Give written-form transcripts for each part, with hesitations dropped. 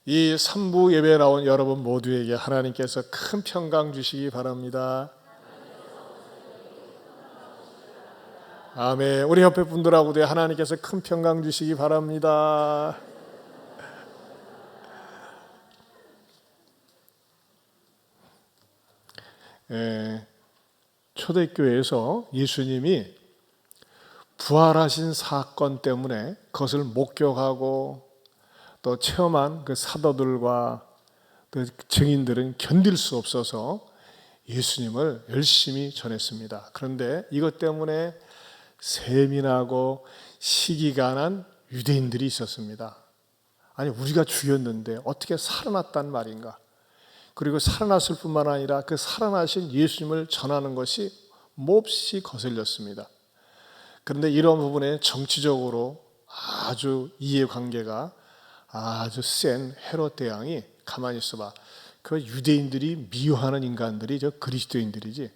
이 3부 예배에 나온 여러분 모두에게 하나님께서 큰 평강 주시기 바랍니다. 아멘. 우리 옆에 분들하고도 하나님께서 큰 평강 주시기 바랍니다. 초대교회에서 예수님이 부활하신 사건 때문에 그것을 목격하고 또 체험한 그 사도들과 그 증인들은 견딜 수 없어서 예수님을 열심히 전했습니다. 그런데 이것 때문에 세민하고 시기가 난 유대인들이 있었습니다. 아니, 우리가 죽였는데 어떻게 살아났단 말인가? 그리고 살아났을 뿐만 아니라 그 살아나신 예수님을 전하는 것이 몹시 거슬렸습니다. 그런데 이런 부분에 정치적으로 아주 이해관계가 아주 센 헤롯 대왕이 가만히 있어봐. 그 유대인들이 미워하는 인간들이 저 그리스도인들이지,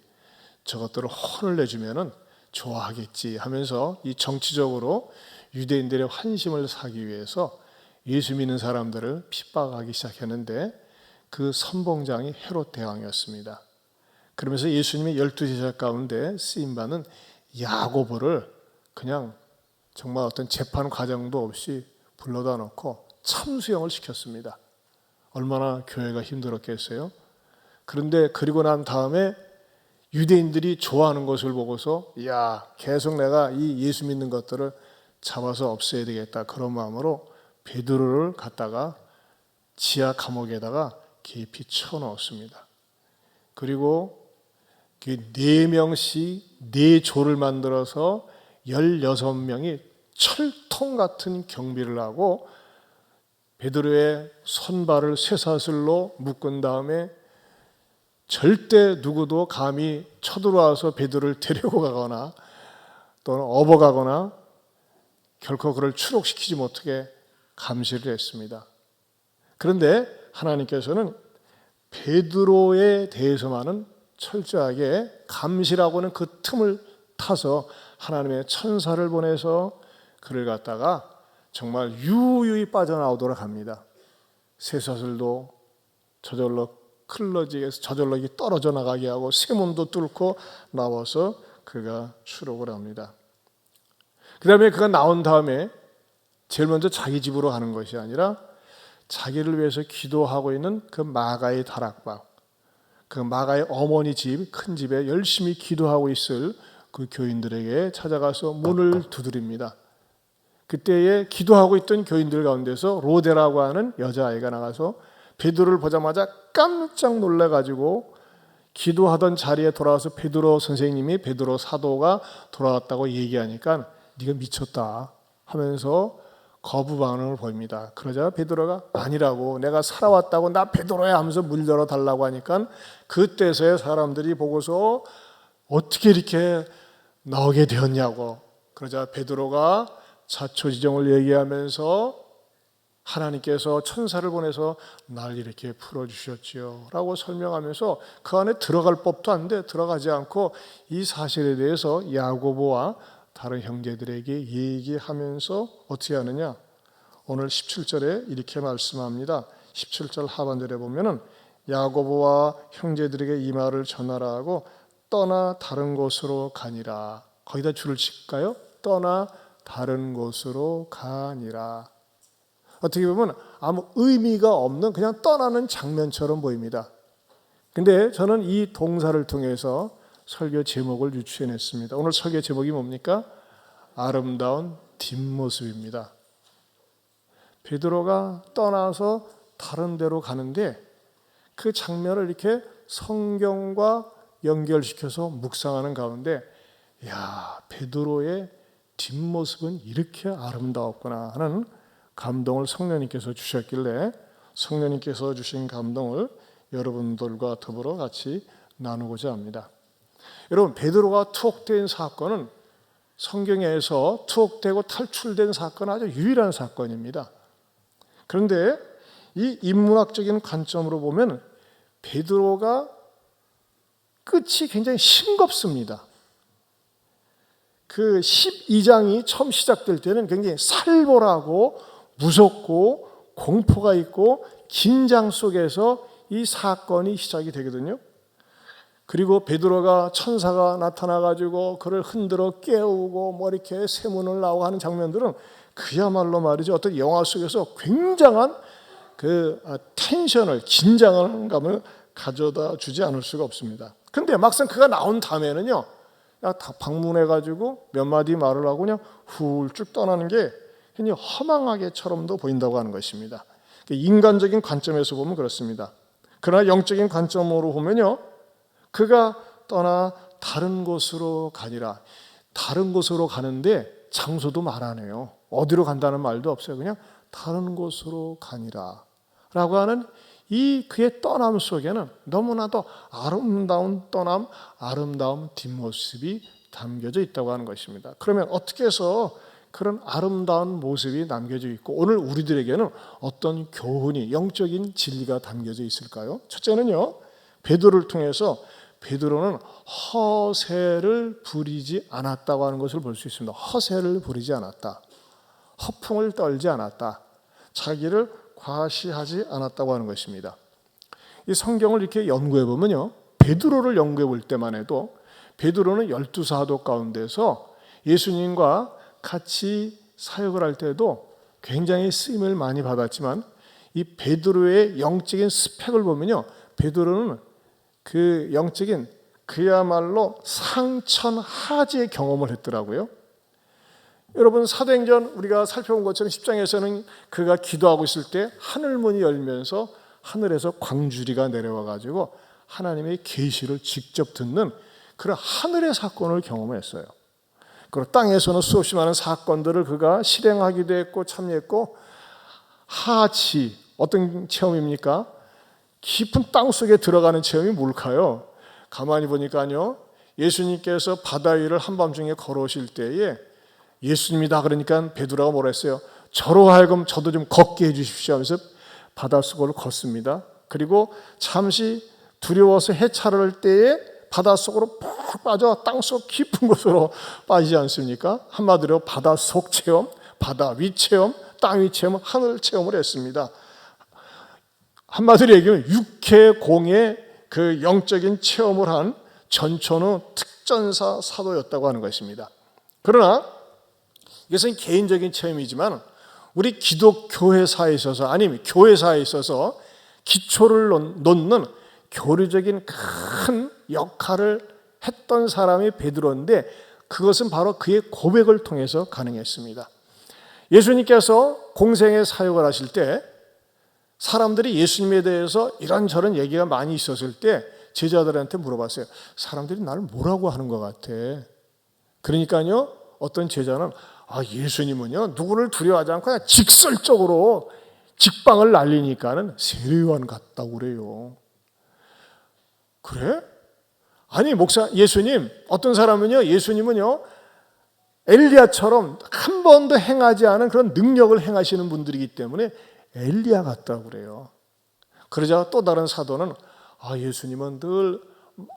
저것들을 혼을 내주면은 좋아하겠지 하면서 이 정치적으로 유대인들의 환심을 사기 위해서 예수 믿는 사람들을 핍박하기 시작했는데 그 선봉장이 헤롯 대왕이었습니다. 그러면서 예수님의 12제자 가운데 쓰임받은 야고보를 그냥 정말 어떤 재판 과정도 없이 불러다 놓고 참수형을 시켰습니다. 얼마나 교회가 힘들었겠어요? 그런데 그리고 난 다음에 유대인들이 좋아하는 것을 보고서 계속 내가 이 예수 믿는 것들을 잡아서 없애야 되겠다, 그런 마음으로 베드로를 갖다가 지하 감옥에다가 깊이 쳐넣었습니다. 그리고 4명씩 4조를 만들어서 16명이 철통 같은 경비를 하고 베드로의 손발을 쇠사슬로 묶은 다음에 절대 누구도 감히 쳐들어와서 베드로를 데리고 가거나 또는 업어가거나 결코 그를 추록시키지 못하게 감시를 했습니다. 그런데 하나님께서는 베드로에 대해서만은 철저하게 감시라고는 그 틈을 타서 하나님의 천사를 보내서 그를 갖다가 정말 유유히 빠져나오도록 합니다. 쇠사슬도 저절로 클러지에서 저절로 떨어져 나가게 하고 쇠문도 뚫고 나와서 그가 추록을 합니다. 그 다음에 그가 나온 다음에 제일 먼저 자기 집으로 가는 것이 아니라 자기를 위해서 기도하고 있는 그 마가의 다락방, 그 마가의 어머니 집, 큰 집에 열심히 기도하고 있을 그 교인들에게 찾아가서 문을 두드립니다. 그때에 기도하고 있던 교인들 가운데서 로데라고 하는 여자아이가 나가서 베드로를 보자마자 깜짝 놀라가지고 기도하던 자리에 돌아와서 베드로 선생님이, 베드로 사도가 돌아왔다고 얘기하니까 네가 미쳤다 하면서 거부 반응을 보입니다. 그러자 베드로가 아니라고, 내가 살아왔다고, 나 베드로야 하면서 문 열어달라고 하니까 그때서야 사람들이 보고서 어떻게 이렇게 나오게 되었냐고. 그러자 베드로가 자초지종을 얘기하면서 하나님께서 천사를 보내서 날 이렇게 풀어주셨지요 라고 설명하면서 그 안에 들어갈 법도 한데 들어가지 않고 이 사실에 대해서 야고보와 다른 형제들에게 얘기하면서 어떻게 하느냐, 오늘 17절에 이렇게 말씀합니다. 17절 하반절에 보면은 야고보와 형제들에게 이 말을 전하라 하고 떠나 다른 곳으로 가니라. 거기다 줄을 칠까요? 떠나 다른 곳으로 가니라. 어떻게 보면 아무 의미가 없는 그냥 떠나는 장면처럼 보입니다. 근데 저는 이 동사를 통해서 설교 제목을 유추해냈습니다. 오늘 설교 제목이 뭡니까? 아름다운 뒷모습입니다. 베드로가 떠나서 다른 데로 가는데 그 장면을 이렇게 성경과 연결시켜서 묵상하는 가운데 베드로의 뒷모습은 이렇게 아름다웠구나 하는 감동을 성령님께서 주셨길래 성령님께서 주신 감동을 여러분들과 더불어 같이 나누고자 합니다. 여러분, 베드로가 투옥된 사건은 성경에서 투옥되고 탈출된 사건은 아주 유일한 사건입니다. 그런데 이 인문학적인 관점으로 보면 베드로가 끝이 굉장히 싱겁습니다. 그 12장이 처음 시작될 때는 굉장히 살벌하고 무섭고 공포가 있고 긴장 속에서 이 사건이 시작이 되거든요. 그리고 베드로가 천사가 나타나가지고 그를 흔들어 깨우고 뭐 이렇게 세문을 나오고 하는 장면들은 그야말로 말이죠, 어떤 영화 속에서 굉장한 그 텐션을, 긴장감을 가져다 주지 않을 수가 없습니다. 근데 막상 그가 나온 다음에는요, 다 방문해가지고 몇 마디 말을 하고 그냥 훌쭉 떠나는 게 굉장히 허망하게처럼도 보인다고 하는 것입니다. 인간적인 관점에서 보면 그렇습니다. 그러나 영적인 관점으로 보면요, 그가 떠나 다른 곳으로 가니라. 다른 곳으로 가는데 장소도 말 안 해요. 어디로 간다는 말도 없어요. 그냥 다른 곳으로 가니라 라고 하는 이 그의 떠남 속에는 너무나도 아름다운 떠남, 아름다운 뒷모습이 담겨져 있다고 하는 것입니다. 그러면 어떻게 해서 그런 아름다운 모습이 남겨져 있고 오늘 우리들에게는 어떤 교훈이, 영적인 진리가 담겨져 있을까요? 첫째는요, 베드로를 통해서 베드로는 허세를 부리지 않았다고 하는 것을 볼 수 있습니다. 허세를 부리지 않았다. 허풍을 떨지 않았다. 자기를 과시하지 않았다고 하는 것입니다. 이 성경을 이렇게 연구해 보면요, 베드로를 연구해 볼 때만 해도 베드로는 12사도 가운데서 예수님과 같이 사역을 할 때도 굉장히 쓰임을 많이 받았지만 이 베드로의 영적인 스펙을 보면요, 베드로는 그 영적인 그야말로 상천하지의 경험을 했더라고요. 여러분, 사도행전 우리가 살펴본 것처럼 10장에서는 그가 기도하고 있을 때 하늘문이 열면서 하늘에서 광주리가 내려와 가지고 하나님의 계시를 직접 듣는 그런 하늘의 사건을 경험했어요. 그리고 땅에서는 수없이 많은 사건들을 그가 실행하기도 했고 참여했고, 하치, 어떤 체험입니까? 깊은 땅 속에 들어가는 체험이 뭘까요? 가만히 보니까요, 예수님께서 바다 위를 한밤중에 걸어오실 때에 예수님이다 그러니까 베드로가 뭐라 했어요? 저로 하여금 저도 좀 걷게 해주십시오 하면서 바닷속을 걷습니다. 그리고 잠시 두려워서 해찰할 때에 바닷속으로 푹 빠져 땅속 깊은 곳으로 빠지지 않습니까? 한마디로 바닷속 체험, 바다 위 체험, 땅 위 체험, 하늘 체험을 했습니다. 한마디로 얘기하면 육해공의 그 영적인 체험을 한 전천후 특전사 사도였다고 하는 것입니다. 그러나 이것은 개인적인 체험이지만 우리 기독교회사에 있어서, 아니면 교회사에 있어서 기초를 놓는 교류적인 큰 역할을 했던 사람이 베드로인데, 그것은 바로 그의 고백을 통해서 가능했습니다. 예수님께서 공생의 사역을 하실 때 사람들이 예수님에 대해서 이런저런 얘기가 많이 있었을 때 제자들한테 물어봤어요. 사람들이 나를 뭐라고 하는 것 같아? 그러니까요, 어떤 제자는 예수님은요, 누구를 두려워하지 않고 그냥 직설적으로 직방을 날리니까는 세례요한 같다고 그래요. 그래? 아니 목사, 예수님, 어떤 사람은요, 예수님은요 엘리야처럼 한 번도 행하지 않은 그런 능력을 행하시는 분들이기 때문에 엘리야 같다고 그래요. 그러자 또 다른 사도는 예수님은 늘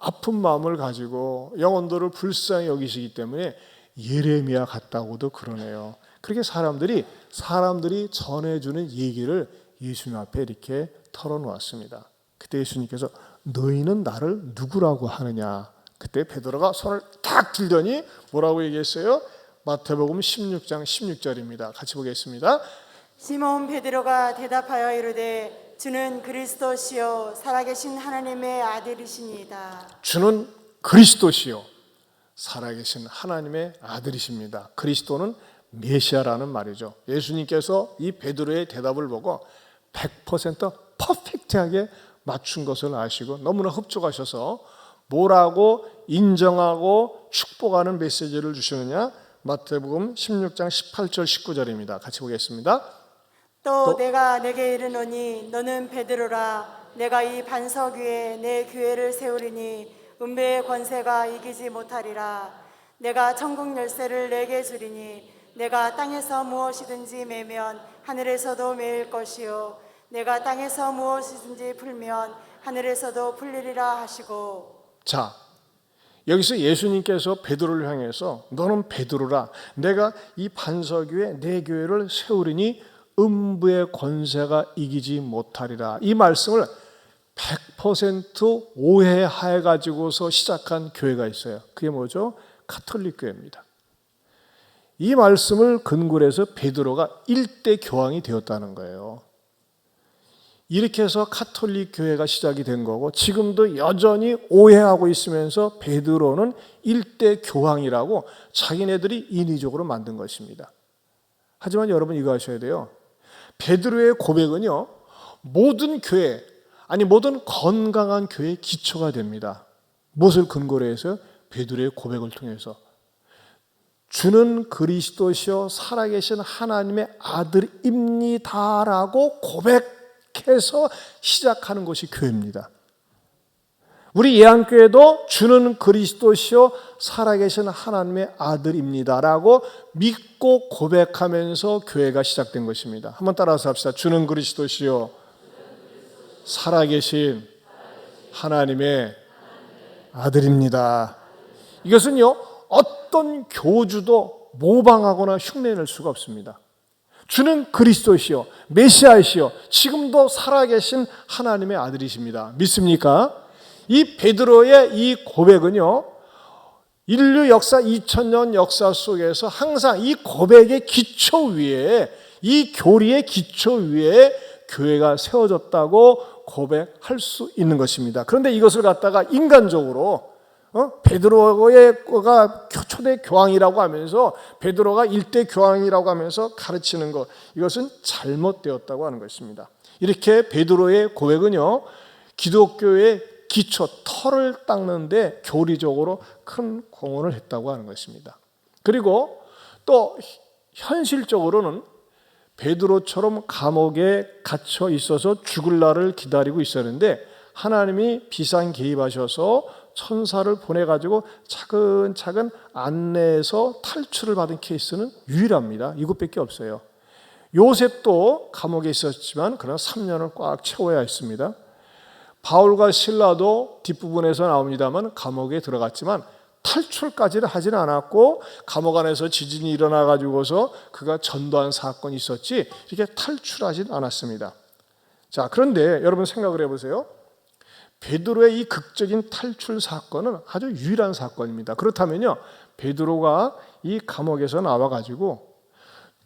아픈 마음을 가지고 영혼들을 불쌍히 여기시기 때문에 예레미야 같다고도 그러네요. 그렇게 사람들이 전해주는 얘기를 예수님 앞에 이렇게 털어놓았습니다. 그때 예수님께서 너희는 나를 누구라고 하느냐? 그때 베드로가 손을 탁 들더니 뭐라고 얘기했어요? 마태복음 16장 16절입니다. 같이 보겠습니다. 시몬 베드로가 대답하여 이르되 주는 그리스도시요 살아계신 하나님의 아들이시니이다. 주는 그리스도시요 살아계신 하나님의 아들이십니다. 그리스도는 메시아라는 말이죠. 예수님께서 이 베드로의 대답을 보고 100% 퍼펙트하게 맞춘 것을 아시고 너무나 흡족하셔서 뭐라고 인정하고 축복하는 메시지를 주시느냐? 마태복음 16장 18절 19절입니다. 같이 보겠습니다. 또 내가 내게 이르노니 너는 베드로라. 내가 이 반석 위에 내 교회를 세우리니 음배의 권세가 이기지 못하리라. 내가 천국 열쇠를 내게 주리니 내가 땅에서 무엇이든지 매면 하늘에서도 매일 것이요 내가 땅에서 무엇이든지 풀면 하늘에서도 풀리리라 하시고. 자, 여기서 예수님께서 베드로를 향해서 너는 베드로라. 내가 이 반석 위에 내 교회를 세우리니 음부의 권세가 이기지 못하리라. 이 말씀을 100% 오해해 가지고서 시작한 교회가 있어요. 그게 뭐죠? 가톨릭 교회입니다. 이 말씀을 근거로 해서 베드로가 일대 교황이 되었다는 거예요. 이렇게 해서 가톨릭 교회가 시작이 된 거고, 지금도 여전히 오해하고 있으면서 베드로는 일대 교황이라고 자기네들이 인위적으로 만든 것입니다. 하지만 여러분 이거 아셔야 돼요. 베드로의 고백은요, 모든 교회, 아니 모든 건강한 교회의 기초가 됩니다. 무엇을 근거로 해서? 베드로의 고백을 통해서. 주는 그리스도시요 살아계신 하나님의 아들입니다라고 고백해서 시작하는 것이 교회입니다. 우리 예안교회도 주는 그리스도시요 살아계신 하나님의 아들입니다라고 믿고 고백하면서 교회가 시작된 것입니다. 한번 따라서 합시다. 주는 그리스도시요 살아계신 하나님의 아들입니다. 이것은요, 어떤 교주도 모방하거나 흉내낼 수가 없습니다. 주는 그리스도시요 메시아이시요 지금도 살아계신 하나님의 아들이십니다. 믿습니까? 이 베드로의 이 고백은요, 인류 역사 2000년 역사 속에서 항상 이 고백의 기초 위에, 이 교리의 기초 위에 교회가 세워졌다고 고백할 수 있는 것입니다. 그런데 이것을 갖다가 인간적으로 베드로가 초대 교황이라고 하면서, 베드로가 일대 교황이라고 하면서 가르치는 것, 이것은 잘못되었다고 하는 것입니다. 이렇게 베드로의 고백은요, 기독교의 기초, 털을 닦는데 교리적으로 큰 공헌을 했다고 하는 것입니다. 그리고 또 현실적으로는 베드로처럼 감옥에 갇혀 있어서 죽을 날을 기다리고 있었는데, 하나님이 비상 개입하셔서 천사를 보내가지고 차근차근 안내해서 탈출을 받은 케이스는 유일합니다. 이것밖에 없어요. 요셉도 감옥에 있었지만 그러나 3년을 꽉 채워야 했습니다. 바울과 실라도 뒷부분에서 나옵니다만 감옥에 들어갔지만 탈출까지는 하지는 않았고, 감옥 안에서 지진이 일어나가지고서 그가 전도한 사건이 있었지 이렇게 탈출하지는 않았습니다. 자, 그런데 여러분 생각을 해보세요. 베드로의 이 극적인 탈출 사건은 아주 유일한 사건입니다. 그렇다면요, 베드로가 이 감옥에서 나와가지고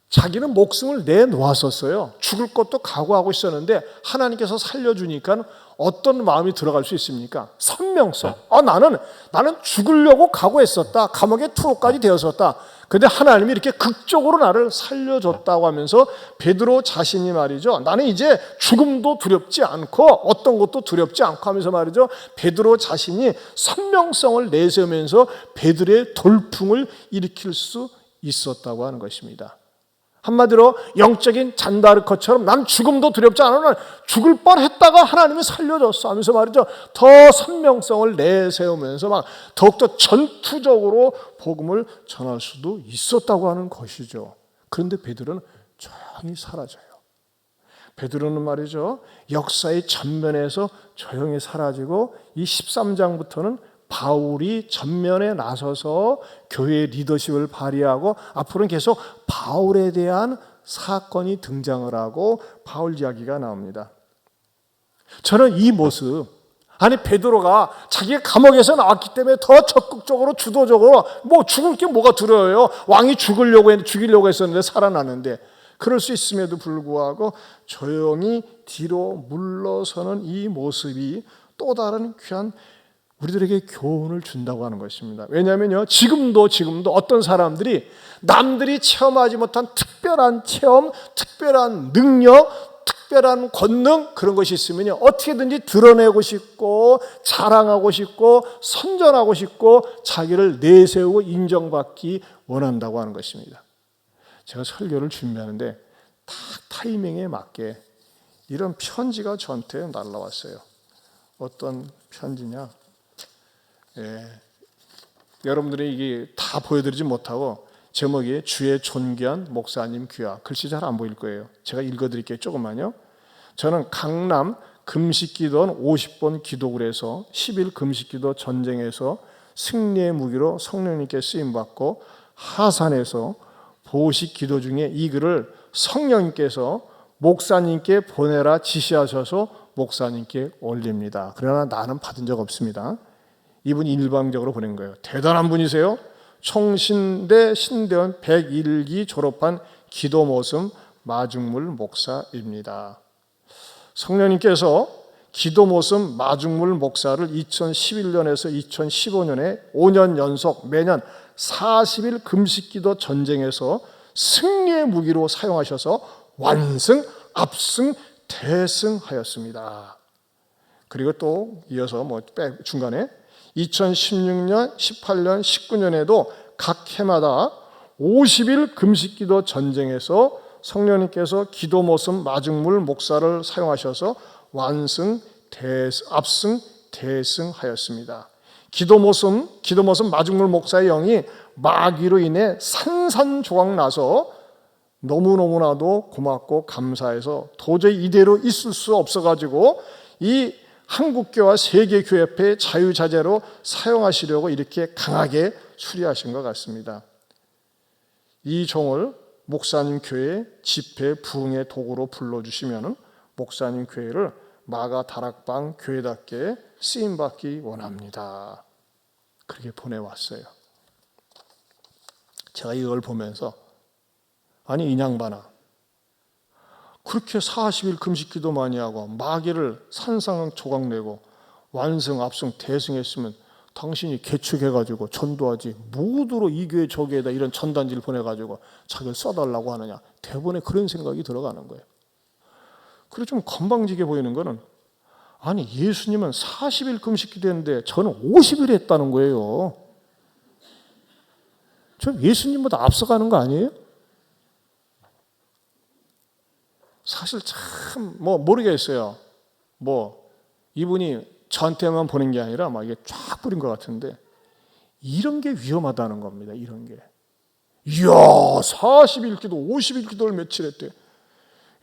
자기는 목숨을 내놓았었어요. 죽을 것도 각오하고 있었는데 하나님께서 살려주니까 어떤 마음이 들어갈 수 있습니까? 선명성. 나는 죽으려고 각오했었다. 감옥에 투옥까지 되었었다. 그런데 하나님이 이렇게 극적으로 나를 살려줬다고 하면서 베드로 자신이 말이죠, 나는 이제 죽음도 두렵지 않고 어떤 것도 두렵지 않고 하면서 말이죠, 베드로 자신이 선명성을 내세우면서 베드로의 돌풍을 일으킬 수 있었다고 하는 것입니다. 한마디로 영적인 잔다르커처럼 난 죽음도 두렵지 않으나 죽을 뻔했다가 하나님이 살려줬어 하면서 말이죠, 더 선명성을 내세우면서 막 더욱더 전투적으로 복음을 전할 수도 있었다고 하는 것이죠. 그런데 베드로는 조용히 사라져요. 베드로는 말이죠, 역사의 전면에서 조용히 사라지고 이 13장부터는 바울이 전면에 나서서 교회의 리더십을 발휘하고 앞으로는 계속 바울에 대한 사건이 등장을 하고 바울 이야기가 나옵니다. 저는 이 모습, 아니 베드로가 자기가 감옥에서 나왔기 때문에 더 적극적으로 주도적으로 죽을 게 뭐가 두려워요. 왕이 죽이려고 했었는데 살아났는데, 그럴 수 있음에도 불구하고 조용히 뒤로 물러서는 이 모습이 또 다른 귀한 우리들에게 교훈을 준다고 하는 것입니다. 왜냐하면요, 지금도 어떤 사람들이 남들이 체험하지 못한 특별한 체험, 특별한 능력, 특별한 권능, 그런 것이 있으면요, 어떻게든지 드러내고 싶고 자랑하고 싶고 선전하고 싶고 자기를 내세우고 인정받기 원한다고 하는 것입니다. 제가 설교를 준비하는데 딱 타이밍에 맞게 이런 편지가 저한테 날라왔어요. 어떤 편지냐? 여러분들이 이게 다 보여드리지 못하고 제목이 주의 존귀한 목사님 귀하, 글씨 잘 안 보일 거예요. 제가 읽어드릴게요. 조금만요. 저는 강남 금식기도원 50번 기도굴에서 10일 금식기도 전쟁에서 승리의 무기로 성령님께 쓰임받고 하산해서 보식 기도 중에 이 글을 성령님께서 목사님께 보내라 지시하셔서 목사님께 올립니다. 그러나 나는 받은 적 없습니다. 이분이 일방적으로 보낸 거예요. 대단한 분이세요. 총신대 신대원 101기 졸업한 기도 모습 마중물 목사입니다. 성령님께서 기도 모습 마중물 목사를 2011년에서 2015년에 5년 연속 매년 40일 금식기도 전쟁에서 승리의 무기로 사용하셔서 완승, 압승, 대승하였습니다. 그리고 또 이어서 중간에 2016년, 18년, 19년에도 각 해마다 50일 금식기도 전쟁에서 성령님께서 기도 모습 마중물 목사를 사용하셔서 완승, 압승, 대승하였습니다. 기도 모습 마중물 목사의 영이 마귀로 인해 산산조각 나서 너무너무나도 고맙고 감사해서 도저히 이대로 있을 수 없어가지고 이 한국교와 세계교회 앞에 자유자재로 사용하시려고 이렇게 강하게 수리하신 것 같습니다. 이 종을 목사님 교회 집회 부흥의 도구로 불러주시면 목사님 교회를 마가 다락방 교회답게 쓰임받기 원합니다. 그렇게 보내왔어요. 제가 이걸 보면서 아니 이 양반아, 그렇게 40일 금식기도 많이 하고 마귀를 산산조각 내고 완승, 압승, 대승했으면 당신이 개축해가지고 전도하지 모두로 이 교회 저 교회에다 이런 전단지를 보내가지고 자기를 써달라고 하느냐. 대본에 그런 생각이 들어가는 거예요. 그리고 좀 건방지게 보이는 거는 아니 예수님은 40일 금식기도 했는데 저는 50일 했다는 거예요. 저 예수님보다 앞서가는 거 아니에요? 사실 참 모르겠어요. 이분이 저한테만 보낸 게 아니라 막 이게 쫙 뿌린 것 같은데 이런 게 위험하다는 겁니다. 이런 게. 이야 40일 기도 50일 기도를 며칠 했대.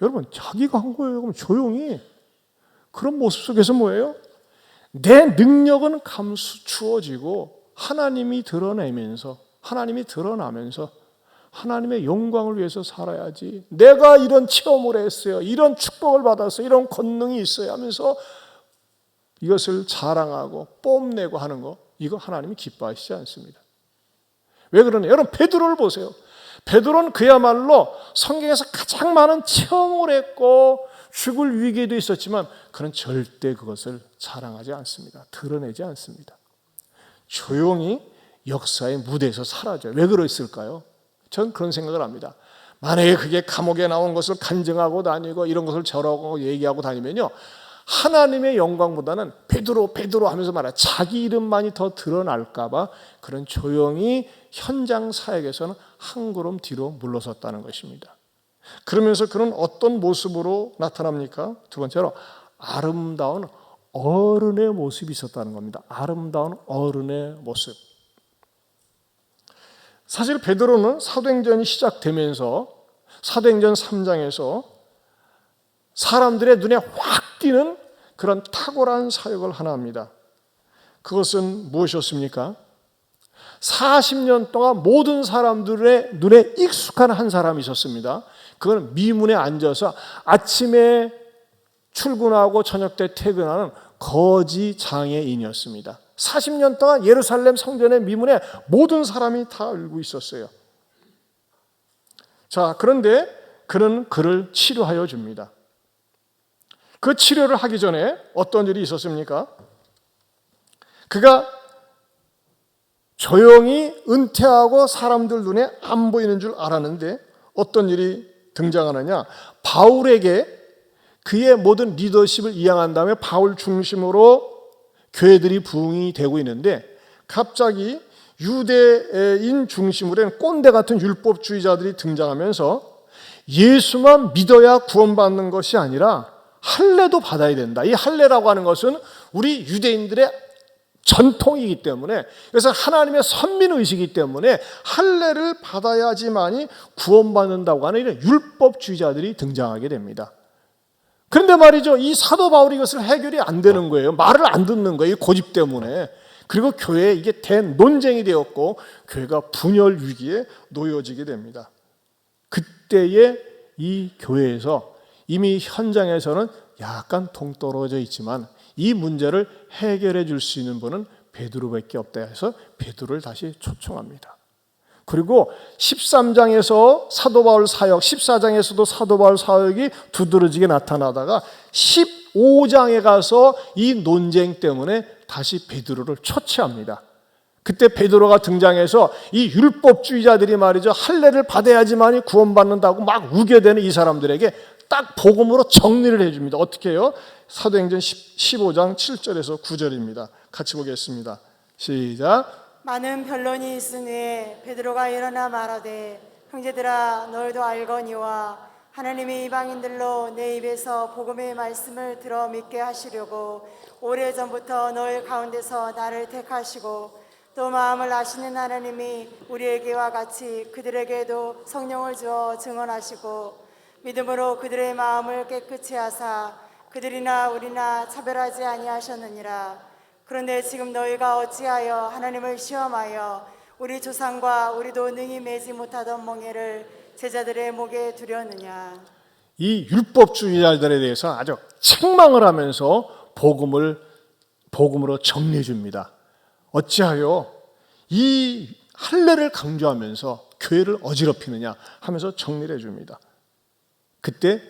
여러분 자기가 한 거예요. 그럼 조용히. 그런 모습 속에서 뭐예요? 내 능력은 감추어지고 하나님이 드러나면서 하나님의 영광을 위해서 살아야지. 내가 이런 체험을 했어요. 이런 축복을 받았어요. 이런 권능이 있어요 하면서 이것을 자랑하고 뽐내고 하는 거, 이거 하나님이 기뻐하시지 않습니다. 왜 그러냐? 여러분 베드로를 보세요. 베드로는 그야말로 성경에서 가장 많은 체험을 했고 죽을 위기에도 있었지만 그는 절대 그것을 자랑하지 않습니다. 드러내지 않습니다. 조용히 역사의 무대에서 사라져요. 왜 그랬을까요? 전 그런 생각을 합니다. 만약에 그게 감옥에 나온 것을 간증하고 다니고 이런 것을 저러고 얘기하고 다니면요, 하나님의 영광보다는 베드로 하면서 말해요. 자기 이름만이 더 드러날까 봐 그런 조용히 현장 사역에서는 한 걸음 뒤로 물러섰다는 것입니다. 그러면서 그는 어떤 모습으로 나타납니까? 두 번째로 아름다운 어른의 모습이 있었다는 겁니다. 아름다운 어른의 모습. 사실 베드로는 사도행전이 시작되면서 사도행전 3장에서 사람들의 눈에 확 띄는 그런 탁월한 사역을 하나 합니다. 그것은 무엇이었습니까? 40년 동안 모든 사람들의 눈에 익숙한 한 사람이 있었습니다. 그건 미문에 앉아서 아침에 출근하고 저녁 때 퇴근하는 거지 장애인이었습니다. 40년 동안 예루살렘 성전의 미문에 모든 사람이 다 알고 있었어요. 자, 그런데 그는 그를 치료하여 줍니다. 그 치료를 하기 전에 어떤 일이 있었습니까? 그가 조용히 은퇴하고 사람들 눈에 안 보이는 줄 알았는데 어떤 일이 등장하느냐? 바울에게 그의 모든 리더십을 이양한 다음에 바울 중심으로 교회들이 부흥이 되고 있는데 갑자기 유대인 중심으로 된 꼰대 같은 율법주의자들이 등장하면서 예수만 믿어야 구원받는 것이 아니라 할례도 받아야 된다. 이 할례라고 하는 것은 우리 유대인들의 전통이기 때문에, 그래서 하나님의 선민의식이기 때문에 할례를 받아야지만이 구원받는다고 하는 이런 율법주의자들이 등장하게 됩니다. 그런데 말이죠, 이 사도 바울이 이것을 해결이 안 되는 거예요. 말을 안 듣는 거예요. 이 고집 때문에. 그리고 교회에 이게 대논쟁이 되었고 교회가 분열 위기에 놓여지게 됩니다. 그때에 이 교회에서 이미 현장에서는 약간 동떨어져 있지만 이 문제를 해결해 줄 수 있는 분은 베드로밖에 없다 해서 베드로를 다시 초청합니다. 그리고 13장에서 사도 바울 사역, 14장에서도 사도 바울 사역이 두드러지게 나타나다가 15장에 가서 이 논쟁 때문에 다시 베드로를 초치합니다. 그때 베드로가 등장해서 이 율법주의자들이 말이죠, 할례를 받아야지만이 구원받는다고 막 우겨대는 이 사람들에게 딱 복음으로 정리를 해줍니다. 어떻게 해요? 사도행전 15장 7절에서 9절입니다. 같이 보겠습니다. 시작. 많은 변론이 있은 후에 베드로가 일어나 말하되 형제들아 너희도 알거니와 하나님이 이방인들로 내 입에서 복음의 말씀을 들어 믿게 하시려고 오래전부터 너희 가운데서 나를 택하시고 또 마음을 아시는 하나님이 우리에게와 같이 그들에게도 성령을 주어 증언하시고 믿음으로 그들의 마음을 깨끗이 하사 그들이나 우리나 차별하지 아니하셨느니라. 그런데 지금 너희가 어찌하여 하나님을 시험하여 우리 조상과 우리도 능히 매지 못하던 멍에를 제자들의 목에 두려느냐. 이 율법주의자들에 대해서 아주 책망을 하면서 복음으로 정리해 줍니다. 어찌하여 이 할례를 강조하면서 교회를 어지럽히느냐 하면서 정리를 해줍니다. 그때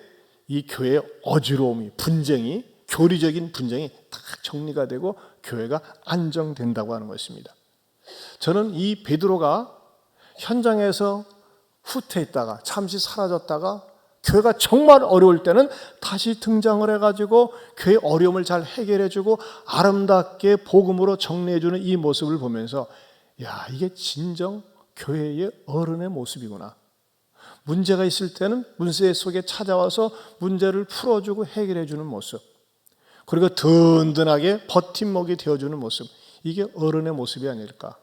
이 교회의 어지러움이, 분쟁이, 교리적인 분쟁이 다 정리가 되고 교회가 안정된다고 하는 것입니다. 저는 이 베드로가 현장에서 후퇴했다가 잠시 사라졌다가 교회가 정말 어려울 때는 다시 등장을 해가지고 교회의 어려움을 잘 해결해주고 아름답게 복음으로 정리해주는 이 모습을 보면서 야, 이게 진정 교회의 어른의 모습이구나. 문제가 있을 때는 문제 속에 찾아와서 문제를 풀어주고 해결해주는 모습, 그리고 든든하게 버팀목이 되어주는 모습, 이게 어른의 모습이 아닐까.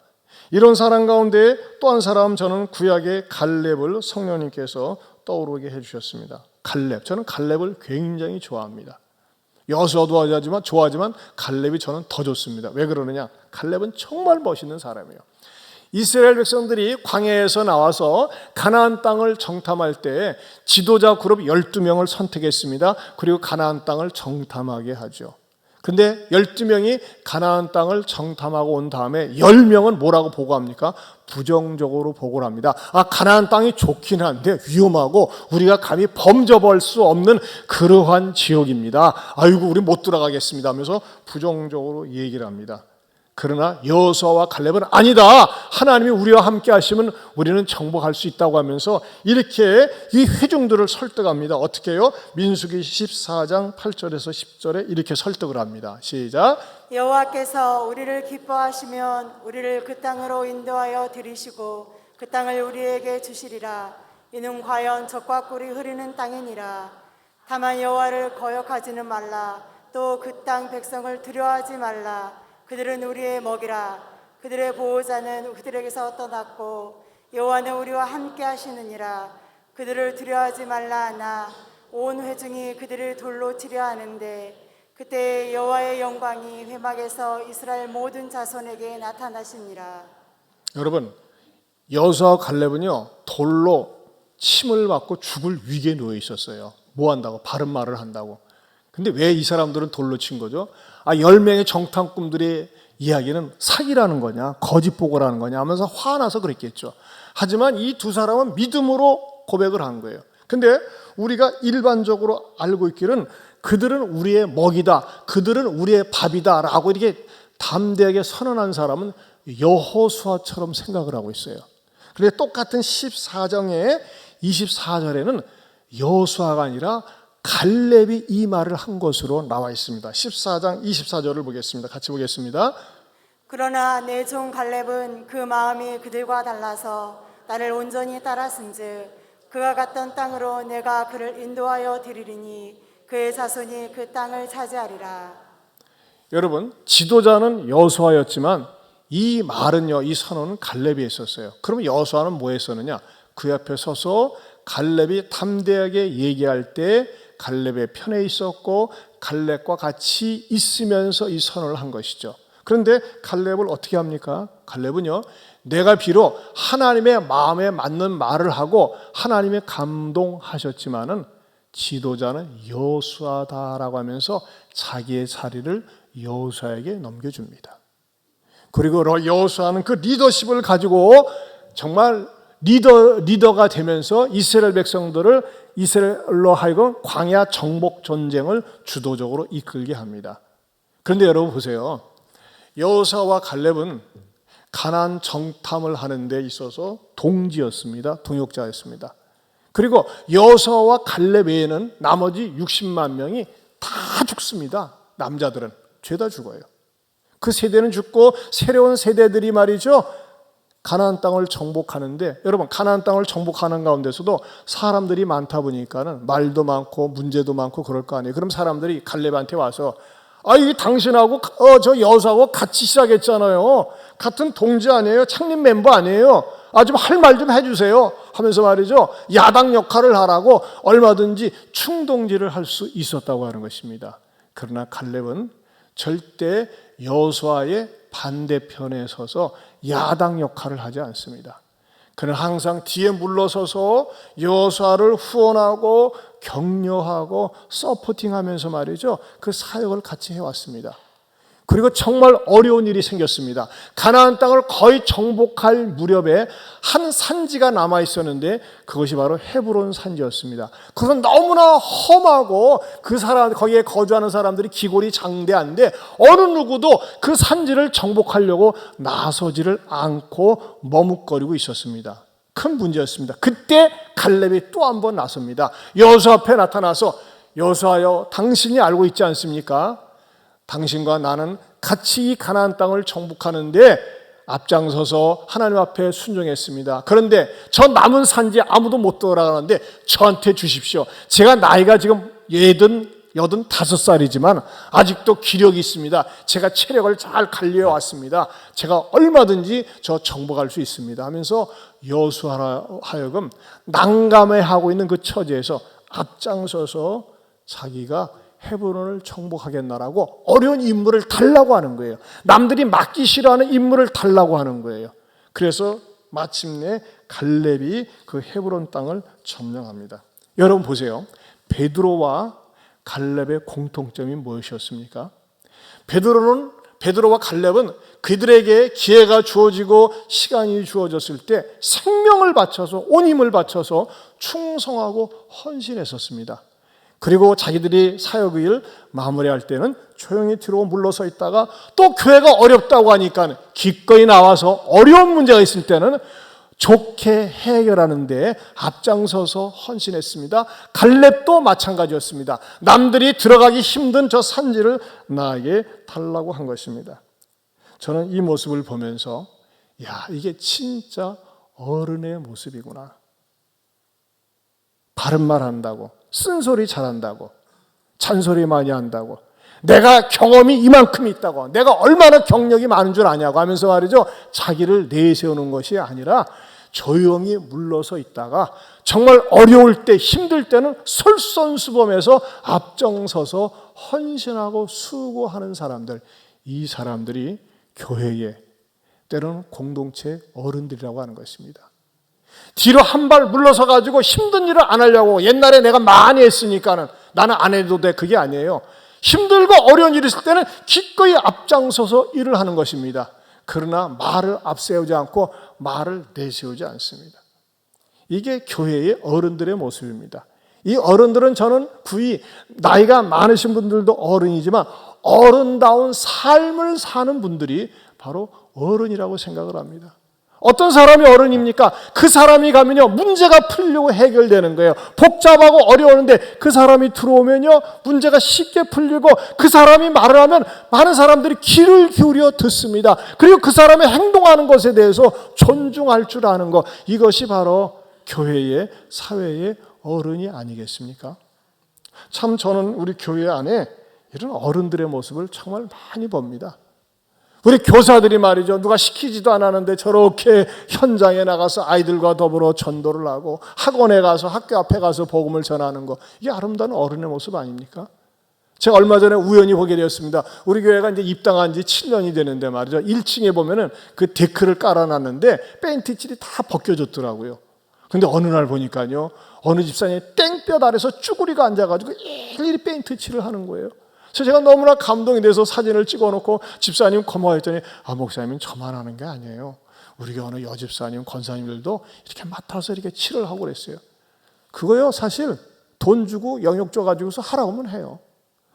이런 사람 가운데 또 한 사람, 저는 구약의 갈렙을 성령님께서 떠오르게 해주셨습니다. 갈렙, 저는 갈렙을 굉장히 좋아합니다. 여호수아도 좋아하지만 갈렙이 저는 더 좋습니다. 왜 그러느냐? 갈렙은 정말 멋있는 사람이에요. 이스라엘 백성들이 광야에서 나와서 가나안 땅을 정탐할 때 지도자 그룹 12명을 선택했습니다. 그리고 가나안 땅을 정탐하게 하죠. 근데 12명이 가나안 땅을 정탐하고 온 다음에 10명은 뭐라고 보고합니까? 부정적으로 보고를 합니다. 가나안 땅이 좋긴 한데 위험하고 우리가 감히 범접할 수 없는 그러한 지역입니다. 아이고 우리 못 들어가겠습니다 하면서 부정적으로 얘기를 합니다. 그러나 여호수아와 갈렙은 아니다. 하나님이 우리와 함께 하시면 우리는 정복할 수 있다고 하면서 이렇게 이 회중들을 설득합니다. 어떻게 해요? 민수기 14장 8절에서 10절에 이렇게 설득을 합니다. 시작. 여호와께서 우리를 기뻐하시면 우리를 그 땅으로 인도하여 들이시고 그 땅을 우리에게 주시리라. 이는 과연 젖과 꿀이 흐르는 땅이니라. 다만 여호와를 거역하지는 말라. 또 그 땅 백성을 두려워하지 말라. 그들은 우리의 먹이라. 그들의 보호자는 그들에게서 떠났고 여호와는 우리와 함께 하시느니라. 그들을 두려워하지 말라 하나 온 회중이 그들을 돌로 치려 하는데 그때 여호와의 영광이 회막에서 이스라엘 모든 자손에게 나타나시니라. 여러분, 여호수아와 갈렙은요 돌로 침을 맞고 죽을 위기에 놓여 있었어요. 뭐 한다고? 바른 말을 한다고. 근데 왜 이 사람들은 돌로 친 거죠? 10명의 정탐꾼들의 이야기는 사기라는 거냐, 거짓 보고라는 거냐 하면서 화나서 그랬겠죠. 하지만 이 두 사람은 믿음으로 고백을 한 거예요. 근데 우리가 일반적으로 알고 있기는 그들은 우리의 먹이다, 그들은 우리의 밥이다 라고 이렇게 담대하게 선언한 사람은 여호수아처럼 생각을 하고 있어요. 그런데 똑같은 14장의 24절에는 여호수아가 아니라 갈렙이 이 말을 한 것으로 나와 있습니다. 14장 24절을 보겠습니다. 같이 보겠습니다. 그러나 내 종 갈렙은 그 마음이 그들과 달라서 나를 온전히 따랐은즉 그가 갔던 땅으로 내가 그를 인도하여 드리리니 그의 자손이 그 땅을 차지하리라. 여러분, 지도자는 여호수아였지만 이 말은요, 이 선언은 갈렙이 했었어요. 그러면 여호수아는 뭐 했었느냐? 그 옆에 서서 갈렙이 담대하게 얘기할 때 갈렙의 편에 있었고 갈렙과 같이 있으면서 이 선언을 한 것이죠. 그런데 갈렙을 어떻게 합니까? 갈렙은요 내가 비록 하나님의 마음에 맞는 말을 하고 하나님의 감동하셨지만은 지도자는 여호수아다라고 하면서 자기의 자리를 여호수아에게 넘겨줍니다. 그리고 여호수아는 그 리더십을 가지고 정말 리더가 되면서 이스라엘 백성들을 이스라엘로 하여금 광야 정복 전쟁을 주도적으로 이끌게 합니다. 그런데 여러분 보세요. 여호수아와 갈렙은 가나안 정탐을 하는 데 있어서 동지였습니다. 동역자였습니다. 그리고 여호수아와 갈렙 외에는 나머지 60만 명이 다 죽습니다. 남자들은 죄다 죽어요. 그 세대는 죽고 새로운 세대들이 말이죠, 가나안 땅을 정복하는데, 여러분 가나안 땅을 정복하는 가운데서도 사람들이 많다 보니까는 말도 많고 문제도 많고 그럴 거 아니에요. 그럼 사람들이 갈렙한테 와서 이 당신하고 저 여호수아하고 같이 시작했잖아요. 같은 동지 아니에요? 창립 멤버 아니에요? 좀 할 말 좀 해주세요 하면서 말이죠, 야당 역할을 하라고 얼마든지 충동질을 할 수 있었다고 하는 것입니다. 그러나 갈렙은 절대 여호수아의 반대편에 서서 야당 역할을 하지 않습니다. 그는 항상 뒤에 물러서서 여호수아를 후원하고 격려하고 서포팅하면서 말이죠, 그 사역을 같이 해왔습니다. 그리고 정말 어려운 일이 생겼습니다. 가나안 땅을 거의 정복할 무렵에 한 산지가 남아 있었는데 그것이 바로 헤브론 산지였습니다. 그것은 너무나 험하고 거기에 거주하는 사람들이 기골이 장대한데 어느 누구도 그 산지를 정복하려고 나서지를 않고 머뭇거리고 있었습니다. 큰 문제였습니다. 그때 갈렙이 또 한 번 나섭니다. 여호수아 앞에 나타나서 여호수아여, 당신이 알고 있지 않습니까? 당신과 나는 같이 이 가나안 땅을 정복하는데 앞장서서 하나님 앞에 순종했습니다. 그런데 저 남은 산지에 아무도 못 돌아가는데 저한테 주십시오. 제가 나이가 지금 85살이지만 아직도 기력이 있습니다. 제가 체력을 잘 관리해 왔습니다. 제가 얼마든지 저 정복할 수 있습니다 하면서 여호수아로 하여금 난감해하고 있는 그 처지에서 앞장서서 자기가 헤브론을 정복하겠나라고 어려운 임무를 달라고 하는 거예요. 남들이 맡기 싫어하는 임무를 달라고 하는 거예요. 그래서 마침내 갈렙이 그 헤브론 땅을 점령합니다. 여러분 보세요. 베드로와 갈렙의 공통점이 무엇이었습니까? 베드로와 갈렙은 그들에게 기회가 주어지고 시간이 주어졌을 때 생명을 바쳐서, 온 힘을 바쳐서 충성하고 헌신했었습니다. 그리고 자기들이 사역을 마무리할 때는 조용히 뒤로 물러서 있다가 또 교회가 어렵다고 하니까 기꺼이 나와서 어려운 문제가 있을 때는 좋게 해결하는 데 앞장서서 헌신했습니다. 갈렙도 마찬가지였습니다. 남들이 들어가기 힘든 저 산지를 나에게 달라고 한 것입니다. 저는 이 모습을 보면서 이게 진짜 어른의 모습이구나. 바른 말 한다고, 쓴소리 잘한다고, 잔소리 많이 한다고, 내가 경험이 이만큼 있다고, 내가 얼마나 경력이 많은 줄 아냐고 하면서 말이죠, 자기를 내세우는 것이 아니라 조용히 물러서 있다가 정말 어려울 때, 힘들 때는 솔선수범해서 앞장서서 헌신하고 수고하는 사람들, 이 사람들이 교회의 때로는 공동체 어른들이라고 하는 것입니다. 뒤로 한 발 물러서 가지고 힘든 일을 안 하려고, 옛날에 내가 많이 했으니까는 나는 안 해도 돼, 그게 아니에요. 힘들고 어려운 일이 있을 때는 기꺼이 앞장서서 일을 하는 것입니다. 그러나 말을 앞세우지 않고 말을 내세우지 않습니다. 이게 교회의 어른들의 모습입니다. 이 어른들은 저는 부히 나이가 많으신 분들도 어른이지만 어른다운 삶을 사는 분들이 바로 어른이라고 생각을 합니다. 어떤 사람이 어른입니까? 그 사람이 가면요, 문제가 풀리고 해결되는 거예요. 복잡하고 어려운데 그 사람이 들어오면요, 문제가 쉽게 풀리고 그 사람이 말을 하면 많은 사람들이 귀를 기울여 듣습니다. 그리고 그 사람의 행동하는 것에 대해서 존중할 줄 아는 것, 이것이 바로 교회의, 사회의 어른이 아니겠습니까? 참 저는 우리 교회 안에 이런 어른들의 모습을 정말 많이 봅니다. 우리 교사들이 말이죠, 누가 시키지도 않았는데 저렇게 현장에 나가서 아이들과 더불어 전도를 하고 학원에 가서, 학교 앞에 가서 복음을 전하는 거, 이게 아름다운 어른의 모습 아닙니까? 제가 얼마 전에 우연히 보게 되었습니다. 우리 교회가 이제 입당한 지 7년이 되는데 말이죠. 1층에 보면은 그 데크를 깔아놨는데 페인트 칠이 다 벗겨졌더라고요. 근데 어느 날 보니까요, 어느 집사님이 땡볕 아래서 쭈구리가 앉아가지고 일일이 페인트 칠을 하는 거예요. 그래서 제가 너무나 감동이 돼서 사진을 찍어놓고 집사님 고마워했더니, 목사님은 저만 하는 게 아니에요. 우리 교회 어느 여집사님, 권사님들도 이렇게 맡아서 이렇게 칠을 하고 그랬어요. 그거요, 사실 돈 주고 영역 줘가지고서 하라고 하면 해요.